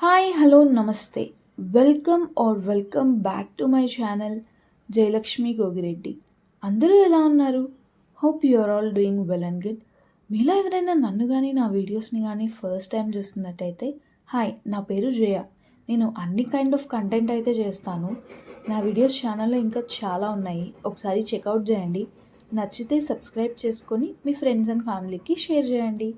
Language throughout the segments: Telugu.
హాయ్ హలో నమస్తే welcome back to my channel Jayalakshmi Gogireddy. అందరూ ఎలా ఉన్నారు? Hope you are all doing well and good. మీలో ఎవరైనా నన్ను కానీ నా వీడియోస్ని కానీ ఫస్ట్ టైం చూస్తున్నట్టయితే హాయ్, నా పేరు జయ. నేను అన్ని కైండ్ ఆఫ్ కంటెంట్ అయితే చేస్తాను. నా వీడియోస్ ఛానల్లో ఇంకా చాలా ఉన్నాయి, ఒకసారి చెక్అవుట్ చేయండి. నచ్చితే సబ్స్క్రైబ్ చేసుకొని మీ ఫ్రెండ్స్ అండ్ ఫ్యామిలీకి షేర్ చేయండి.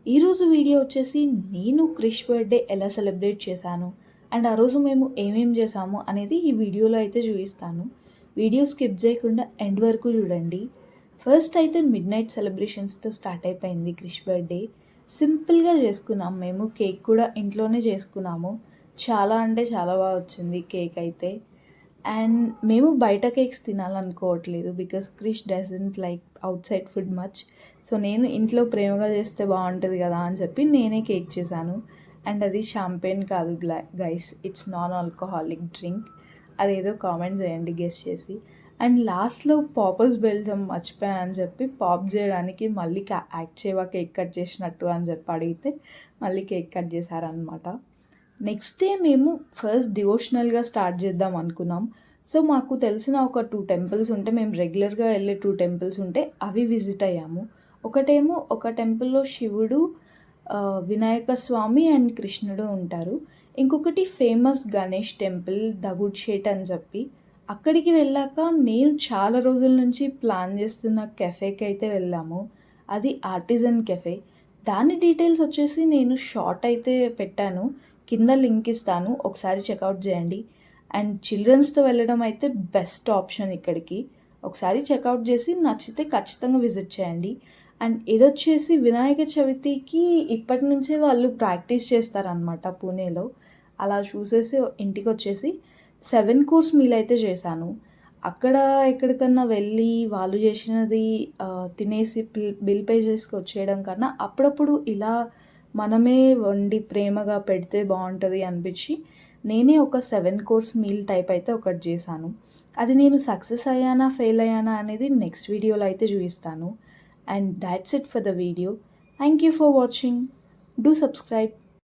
ఈరోజు వీడియో వచ్చేసి నేను క్రిష్ బర్త్డే ఎలా సెలబ్రేట్ చేశాను అండ్ ఆ రోజు మేము ఏమేం చేసాము అనేది ఈ వీడియోలో అయితే చూపిస్తాను. వీడియో స్కిప్ చేయకుండా ఎండ్ వరకు చూడండి. ఫస్ట్ అయితే మిడ్ నైట్ సెలబ్రేషన్స్తో స్టార్ట్ అయిపోయింది క్రిష్ బర్త్డే. సింపుల్గా చేసుకున్నాం, మేము కేక్ కూడా ఇంట్లోనే చేసుకున్నాము. చాలా అంటే చాలా బాగా వచ్చింది కేక్ అయితే. అండ్ మేము బయట కేక్స్ తినాలనుకోవట్లేదు because Krish doesn't like outside food much. So నేను ఇంట్లో ప్రేమగా చేస్తే బాగుంటుంది కదా అని చెప్పి నేనే కేక్ చేశాను. అండ్ అది షాంపెయిన్ కాదు guys, it's non alcoholic drink. అదేదో కామెంట్ చేయండి గెస్ చేసి. అండ్ లాస్ట్లో పాపర్స్ బెల్జం మర్చిపోయా అని చెప్పి పాప్ చేయడానికి మళ్ళీ యాక్ట్ చేయవా కేక్ కట్ చేసినట్టు అని చెప్పి అడిగితే మళ్ళీ కేక్ కట్ చేశారనమాట. నెక్స్ట్ డే మేము ఫస్ట్ డివోషనల్గా స్టార్ట్ చేద్దాం అనుకున్నాం. సో మాకు తెలిసిన ఒక 2 టెంపుల్స్ ఉంటే, మేము రెగ్యులర్గా వెళ్ళే 2 టెంపుల్స్ ఉంటే అవి విజిట్ అయ్యాము. ఒకటేమో ఒక టెంపుల్లో శివుడు, వినాయక స్వామి అండ్ కృష్ణుడు ఉంటారు. ఇంకొకటి ఫేమస్ గణేష్ టెంపుల్ దగుడ్ షేట్ అని చెప్పి. అక్కడికి వెళ్ళాక నేను చాలా రోజుల నుంచి ప్లాన్ చేస్తున్న కెఫేకి అయితే వెళ్ళాము. అది ఆర్టిజన్ కెఫే. దాని డీటెయిల్స్ వచ్చేసి నేను షార్ట్ అయితే పెట్టాను, కింద లింక్ ఇస్తాను, ఒకసారి చెక్అవుట్ చేయండి. అండ్ చిల్డ్రన్స్తో వెళ్ళడం అయితే బెస్ట్ ఆప్షన్ ఇక్కడికి. ఒకసారి చెక్అవుట్ చేసి నచ్చితే ఖచ్చితంగా విజిట్ చేయండి. అండ్ ఇదొచ్చేసి వినాయక చవితికి ఇప్పటి నుంచే వాళ్ళు ప్రాక్టీస్ చేస్తారనమాట పూణేలో. అలా చూసేసి ఇంటికి వచ్చేసి 7 కోర్స్ మీల్ అయితే చేశాను. అక్కడ ఎక్కడికన్నా వెళ్ళి వాళ్ళు చేసినది తినేసి బిల్ పే చేసుకు వచ్చేయడం కన్నా అప్పుడప్పుడు ఇలా మనమే వండి ప్రేమగా పెడితే బాగుంటుంది అనిపించి నేనే ఒక 7 కోర్స్ మీల్ టైప్ అయితే ఒకటి చేశాను. అది నేను సక్సెస్ అయ్యానా ఫెయిల్ అయ్యానా అనేది నెక్స్ట్ వీడియోలో అయితే చూపిస్తాను. And that's it for the video. Thank you for watching. Do subscribe.